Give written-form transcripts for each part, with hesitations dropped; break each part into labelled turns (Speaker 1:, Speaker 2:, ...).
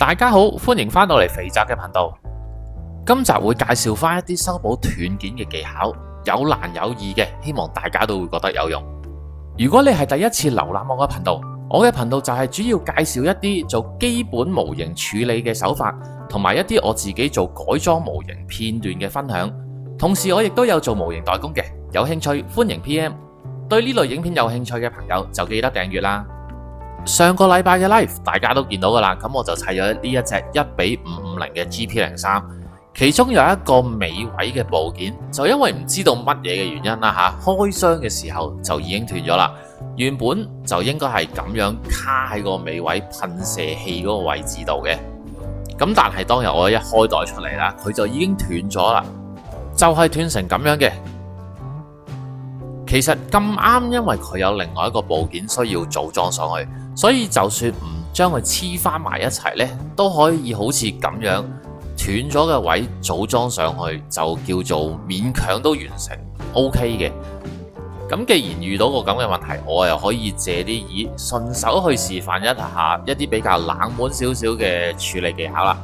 Speaker 1: 大家好，歡迎翻到嚟肥宅嘅頻道。今集會介紹翻一啲修補斷件嘅技巧，有難有易嘅，希望大家都會覺得有用。如果你係第一次瀏覽我嘅頻道，我嘅頻道就係主要介紹一啲做基本模型處理嘅手法，同埋一啲我自己做改裝模型片段嘅分享。同時我亦都有做模型代工嘅，有興趣歡迎 PM。對呢類影片有興趣嘅朋友就記得訂閱啦。上個禮拜嘅 live 大家都見到噶啦，咁我就砌咗呢一隻1:550嘅 GP03，其中有一個尾位嘅部件就因為唔知道乜嘢嘅原因啦開箱嘅時候就已經斷咗啦。原本就應該係咁樣卡喺個尾位噴射器嗰個位置度嘅，咁但係當日我一開袋出嚟啦，佢就已經斷咗啦，就係斷成咁樣嘅。其實咁啱，因為佢有另外一個部件需要組裝上去，所以就算唔將佢黐翻埋一齊呢，都可以好似咁樣斷咗嘅位組裝上去，就叫做勉強都完成 OK 嘅。咁既然遇到個咁嘅問題，我又可以借啲意順手去示範一下一啲比較冷門少少嘅處理技巧啦。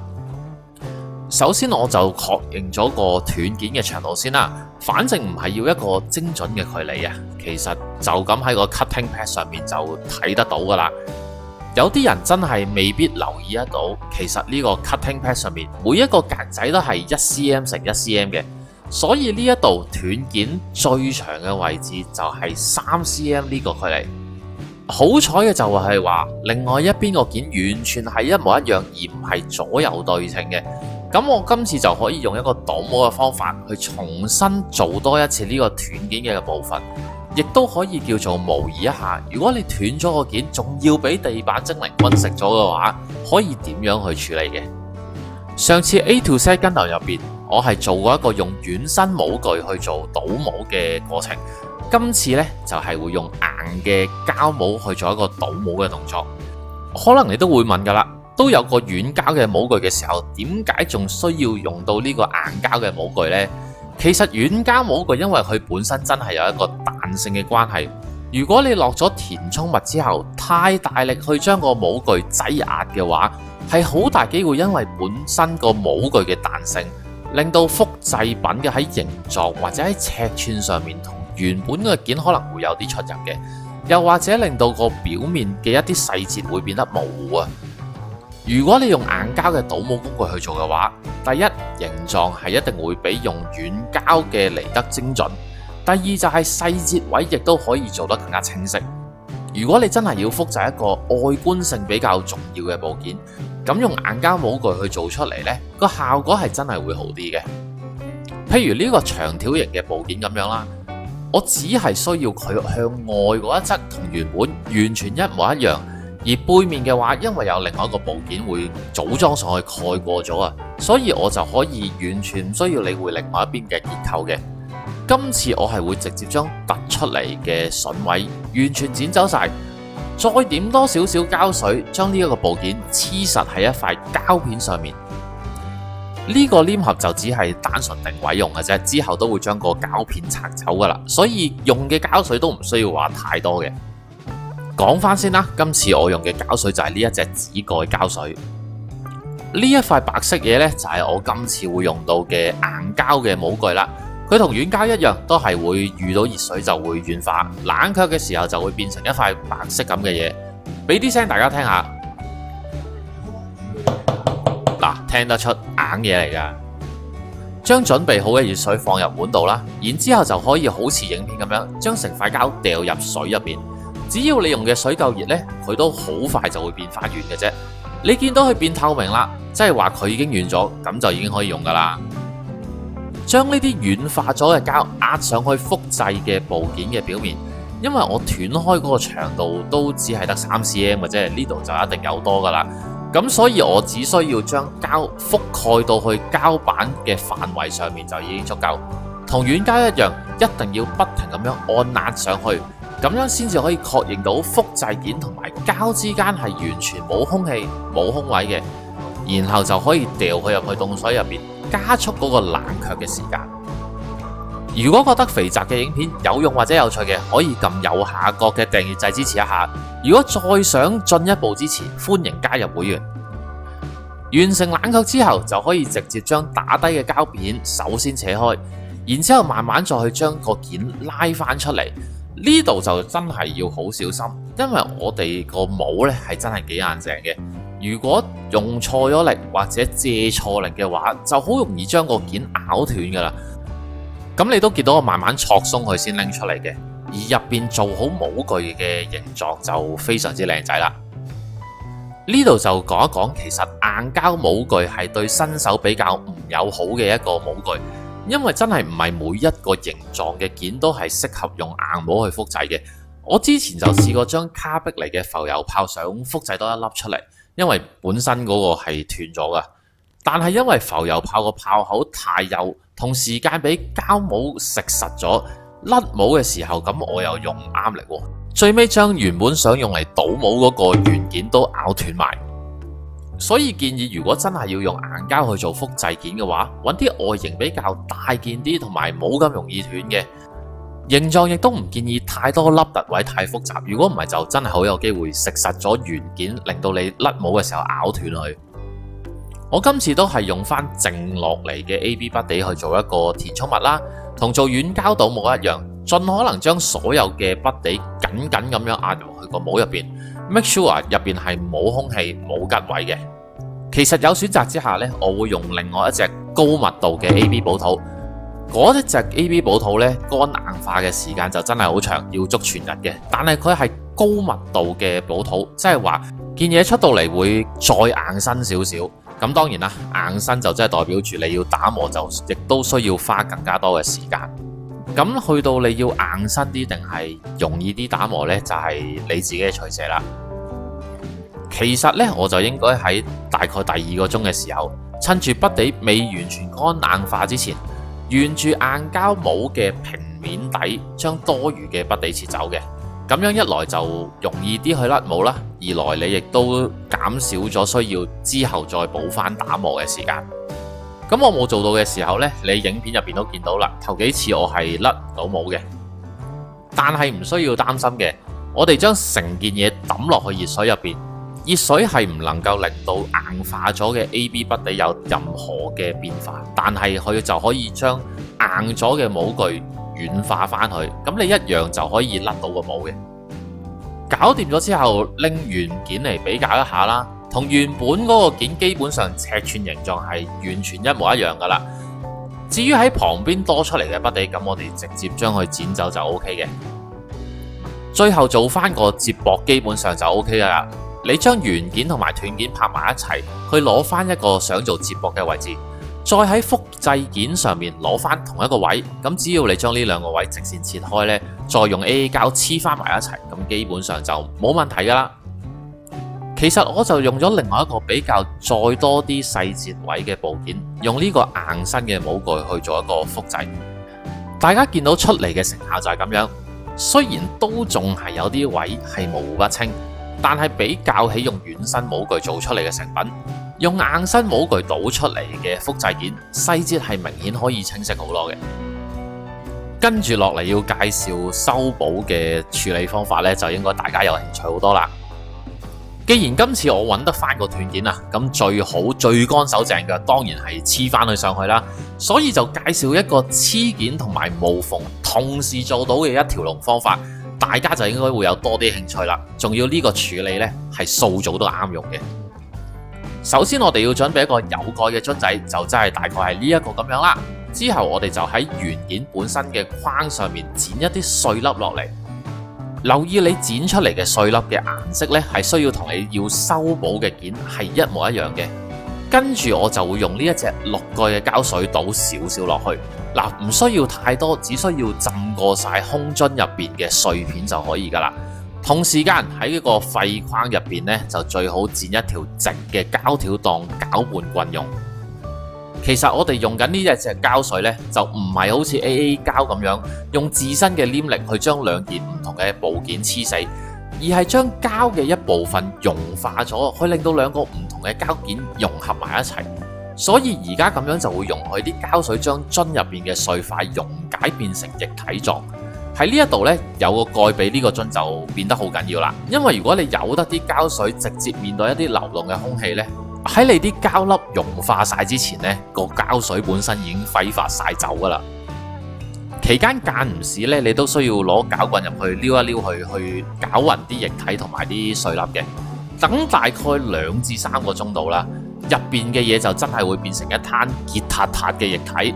Speaker 1: 首先我就確認咗個斷件嘅長度先啦，反正唔係要一個精準嘅距離啊，其實就咁喺個 cutting pad 上面就睇得到噶啦。有啲人真係未必留意得到，其實呢個 cutting pad 上面每一個格仔都係1cm 乘1cm 嘅，所以呢一度斷件最長嘅位置就係3cm 呢個距離。好彩嘅就係話，另外一邊個件完全係一模一樣，而唔係左右對稱嘅。咁我今次就可以用一個倒模嘅方法去重新做多一次呢個斷件嘅部分，亦都可以叫做模擬一下，如果你斷咗個件，仲要俾地板精靈君食咗嘅話，可以點樣去處理嘅？上次 A to Z 跟頭入邊，我係做過一個用軟身模具去做倒模嘅過程，今次呢，就係會用硬嘅膠模去做一個倒模嘅動作。可能你都會問噶啦，都有個軟膠嘅模具嘅時候，點解仲需要用到呢個硬膠嘅模具呢？其實軟膠模具因為佢本身真係有一個彈性嘅關係，如果你落咗填充物之後，太大力去將個模具擠壓嘅話，係好大機會因為本身個模具嘅彈性，令到複製品嘅喺形狀或者喺尺寸上面同原本嘅件可能會有啲出入嘅，又或者令到個表面嘅一啲細節會變得模糊啊。如果你用硬膠嘅倒模工具去做嘅話，第一，形狀係一定會比用軟膠嘅嚟得精準；第二就係細節位亦都可以做得更加清晰。如果你真係要複製一個外觀性比較重要嘅部件，咁用硬膠模具去做出嚟呢，個效果係真係會好啲嘅。譬如呢個長條形嘅部件咁樣啦，我只係需要佢向外嗰一側同原本完全一模一樣。而背面嘅話，因為有另外一個部件會組裝上去蓋過咗啊，所以我就可以完全唔需要理會另外一邊嘅結構嘅。今次我係會直接將突出嚟嘅筍位完全剪走晒，再點多少少膠水，將呢一個部件黐實喺一塊膠片上面。呢個黏合就只係單純定位用嘅啫，之後都會將個膠片拆走噶啦，所以用嘅膠水都唔需要話太多嘅。講翻先啦，今次我用嘅膠水就係呢一隻紙蓋膠水。呢一塊白色嘢呢，就係我今次會用到嘅硬膠嘅模具啦。佢同軟膠一樣，都係會遇到熱水就會軟化，冷卻嘅時候就會變成一塊白色咁嘅嘢。俾啲聲大家聽下，嗱，聽得出硬嘢嚟噶。將準備好嘅熱水放入碗度啦，然之後就可以好似影片咁樣，將成塊膠掉入水入邊。只要你用嘅水夠熱呢，佢都好快就會變化軟嘅啫。你見到佢變透明啦，即係話佢已經軟咗，咁就已經可以用噶啦。將呢啲軟化咗嘅膠壓上去複製嘅部件嘅表面，因為我斷開嗰個長度都只係得3cm嘅啫，呢度就一定有多噶啦。咁所以我只需要將膠覆蓋到去膠板嘅範圍上面就已經足夠。同軟膠一樣，一定要不停咁樣按壓上去。咁樣先至可以確認到複製件同埋膠之間係完全冇空氣、冇空位嘅，然後就可以掉佢入去凍水入面，加速嗰個冷卻嘅時間。如果覺得肥宅嘅影片有用或者有趣嘅，可以撳右下角嘅訂閱掣支持一下。如果再想進一步支持，歡迎加入會員。完成冷卻之後，就可以直接將打低嘅膠片首先扯開，然之後慢慢再去將個件拉翻出嚟。呢度就真係要好小心，因為我哋個帽呢係真係幾硬淨嘅。如果用錯咗力或者借錯力嘅話，就好容易將個件咬斷噶啦。咁你都見到我慢慢戳鬆佢先拎出嚟嘅，而入邊做好帽具嘅形狀就非常之靚仔啦。呢度就講一講，其實硬膠帽具係對新手比較唔友好嘅一個帽具，因為真係唔係每一個形狀嘅件都係適合用硬帽去複製嘅。我之前就試過將卡碧尼嘅浮游炮想複製多一粒出嚟，因為本身嗰個係斷咗噶，但係因為浮游炮個炮口太幼，同時間俾膠帽食實咗，甩帽嘅時候咁我又用唔啱力喎，最尾將原本想用嚟倒帽嗰個元件都咬斷埋。所以建議如果真係要用硬膠去做複製件嘅話，揾啲外形比較大件啲同埋冇咁容易斷嘅形狀，亦都唔建議太多凹凸位太複雜，如果唔係就真係好有機會食實咗元件，令到你甩帽嘅時候咬斷佢。我今次都係用翻剩落嚟嘅 AB 筆地去做一個填充物啦，同做軟膠倒帽一樣，盡可能將所有嘅筆地緊緊咁樣壓入去個帽入邊 ，make sure 入邊係冇空氣冇吉位嘅。其實有選擇之下呢，我會用另外一隻高密度嘅 AB 保土。嗰一隻 AB 保土呢，乾硬化嘅時間就真係好長，要足全日嘅。但係佢係高密度嘅保土，即係話件嘢出到嚟會再硬身少少。咁當然啦，硬身就真係代表住你要打磨就亦都需要花更加多嘅時間。咁去到你要硬身啲定係容易啲打磨呢，就係你自己嘅取捨啦。其實呢，我就應該喺大概第2個鐘嘅時候，趁住筆地未完全乾硬化之前，沿住硬膠帽嘅平面底將多餘嘅筆地切走嘅。咁樣一來就容易啲去甩帽啦，二來你亦都減少咗需要之後再補翻打磨嘅時間。咁我冇做到嘅時候呢，你影片入邊都見到啦，頭幾次我係甩唔到帽嘅。但係唔需要擔心嘅，我哋將成件嘢抌落去熱水入邊，熱水係唔能夠令到硬化咗嘅 AB 筆地有任何嘅變化，但係佢就可以將硬咗嘅帽具軟化翻去，咁你一樣就可以甩到個帽嘅。搞掂咗之後，拎原件嚟比較一下啦，同原本嗰個件基本上尺寸形狀係完全一模一樣噶啦。至於喺旁邊多出嚟嘅筆地，咁我哋直接將佢剪走就 OK 嘅。最後做翻個接駁，基本上就 OK 噶啦。你將原件同埋斷件拍埋一齊，去攞翻一個想做接駁嘅位置。再喺複製件上面攞翻同一個位，咁只要你將呢2個位直線切開呢，再用 AA 膠黐翻埋一齊，咁基本上就冇問題噶啦。其實我就用咗另外一個比較再多啲細節位嘅部件，用呢個硬身嘅帽具去做一個複製。大家見到出嚟嘅成效就係咁樣，雖然都仲係有啲位係模糊不清，但係比較起用軟身帽具做出嚟嘅成品，用硬身帽具倒出嚟嘅複製件，細節係明顯可以清晰好多嘅。跟住落嚟要介紹修補嘅處理方法呢，就應該大家有興趣好多啦。既然今次我揾得翻個斷件啊，咁最好最乾手淨嘅當然係黐翻佢上去啦。所以就介紹一個黐件同埋無縫同時做到嘅一條龍方法，大家就應該會有多啲興趣啦。仲要呢個處理呢，係數組都啱用嘅。首先我哋要準備一個有蓋嘅樽仔，就真係大概係呢一個咁樣啦。之後我哋就喺原件本身嘅框上面剪一啲碎粒落嚟。留意你剪出嚟嘅碎粒嘅顏色呢，係需要同你要修補嘅件係一模一樣嘅。跟住我就會用呢一隻6蓋嘅膠水倒少少落去。嗱，唔需要太多，只需要浸過晒空樽入邊嘅碎片就可以噶啦。同時間喺呢個廢框入邊呢，就最好剪一條直嘅膠條當攪拌棍用。其實我哋用緊呢一隻膠水呢，就唔係好似 AA 膠咁樣用自身嘅黏力去將2件唔同嘅部件黐死，而係將膠嘅一部分融化咗，去令到2個唔同嘅膠件融合埋一齊。所以而家咁樣就會容許啲膠水將樽入邊嘅碎塊溶解變成液體狀。喺呢一度呢，有個蓋俾呢個樽就變得好緊要啦。因為如果你由得啲膠水直接面對一啲流動嘅空氣呢，喺你啲膠粒融化晒之前呢，個膠水本身已經揮發晒走噶啦。期間間唔時咧，你都需要攞攪棍入去撩一撩去攪勻啲液體同埋啲碎粒嘅。等大概2至3個鐘度啦，入邊嘅嘢就真係會變成一灘結撻撻嘅液體。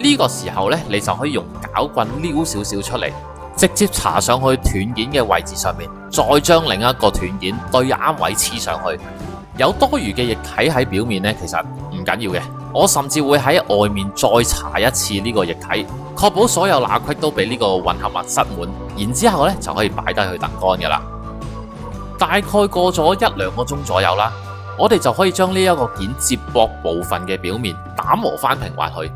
Speaker 1: 呢個時候呢，你就可以用攪棍撩少少出嚟，直接搽上去斷件嘅位置上面，再將另一個斷件對啱位黐上去。有多餘嘅液體喺表面呢，其實唔緊要嘅。我甚至會喺外面再搽一次呢個液體，確保所有罅隙都俾呢個混合物塞滿，然之後呢就可以擺低去等乾㗎啦。大概過咗1-2個鐘左右啦，我哋就可以將呢一個件接駁部分嘅表面打磨翻平滑去。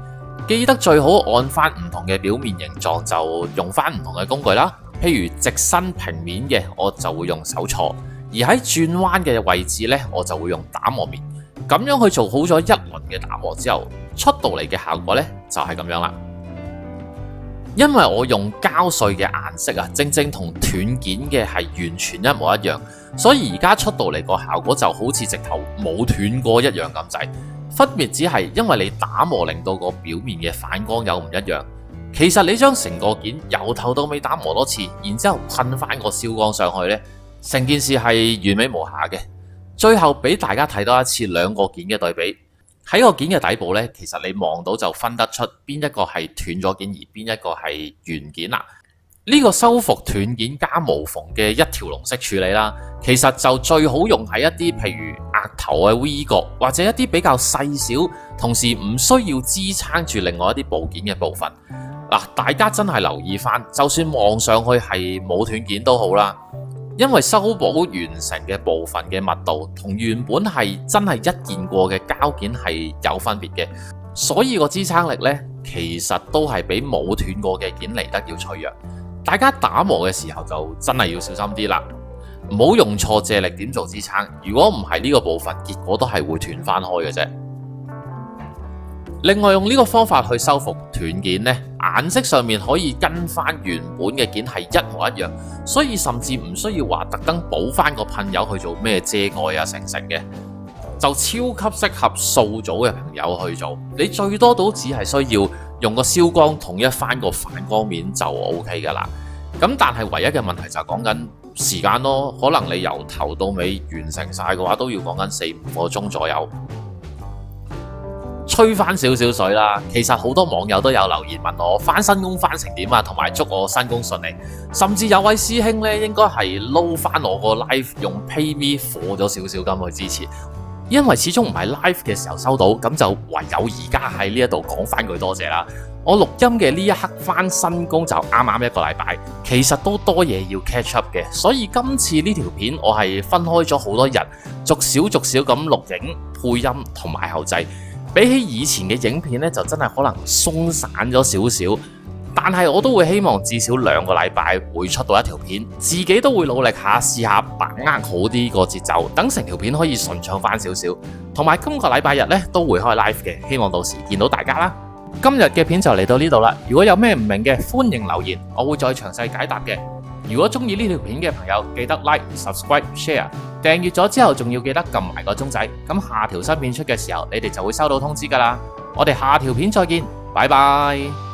Speaker 1: 記得最好按翻唔同嘅表面形狀，就用翻唔同嘅工具啦。譬如直身平面嘅，我就會用手銼。而喺轉彎嘅位置呢，我就會用打磨面，咁樣去做好咗一輪嘅打磨之後，出到嚟嘅效果呢，就係咁樣啦。因為我用膠碎嘅顏色啊，正正同斷件嘅係完全一模一樣，所以而家出到嚟個效果就好似直頭冇斷過一樣咁滯。分別只係因為你打磨令到個表面嘅反光有唔一樣。其實你將成個件由頭到尾打磨多次，然之後噴翻個燒光上去呢，成件事係完美無瑕嘅。最後俾大家睇多一次兩個件嘅對比。喺個件嘅底部呢，其實你望到就分得出邊一個係斷咗件，而邊一個係原件啦。呢個修復斷件加無縫嘅一條龍式處理啦，其實就最好用喺一啲譬如額頭嘅 V 角，或者一啲比較細小，同時唔需要支撐住另外一啲部件嘅部分。嗱，大家真係留意翻，就算望上去係冇斷件都好啦。因為修補完成嘅部分嘅密度同原本係真係一件過嘅膠件係有分別嘅，所以個支撐力呢，其實都係比冇斷過嘅件嚟得要脆弱。大家打磨嘅時候就真係要小心啲啦，唔好用錯借力點做支撐。如果唔係呢個部分，結果都係會斷翻開嘅啫。另外用呢個方法去修復斷件呢，顏色上面可以跟翻原本嘅件係一模一樣，所以甚至唔需要話特登補翻個噴油去做咩遮蓋啊成嘅，就超級適合素組嘅朋友去做。你最多都只係需要用個燒光統一翻個反光面就 OK 噶啦。咁但係唯一嘅問題就係講緊時間咯，可能你由頭到尾完成晒嘅話，都要講緊4-5個鐘左右。吹翻少少水啦，其實好多網友都有留言問我翻新工翻成點啊，同埋祝我新工順利。甚至有位師兄呢，應該係撈翻我個 live 用 PayMe 課咗少少金去支持，因為始終唔係 live 嘅時候收到，咁就唯有而家喺呢一度講翻句多謝啦。我錄音嘅呢一刻翻新工就啱啱1個禮拜，其實都多嘢要 catch up 嘅，所以今次呢條片我係分開咗好多日，逐少咁錄影、配音同埋後製。比起以前嘅影片呢，就真係可能鬆散咗少少，但係我都會希望至少2個禮拜會出到一條片，自己都會努力試下把握好啲個節奏，等成條片可以順暢翻少少。同埋今個禮拜日呢，都會開 live 嘅，希望到時見到大家啦。今日嘅片就嚟到呢度啦，如果有咩唔明嘅，歡迎留言，我會再詳細解答嘅。如果中意呢條片嘅朋友，記得 like、subscribe、share。訂閱咗之後，仲要記得撳埋個鐘仔，咁下條新片出嘅時候，你哋就會收到通知㗎喇。我哋下條片再見，拜拜。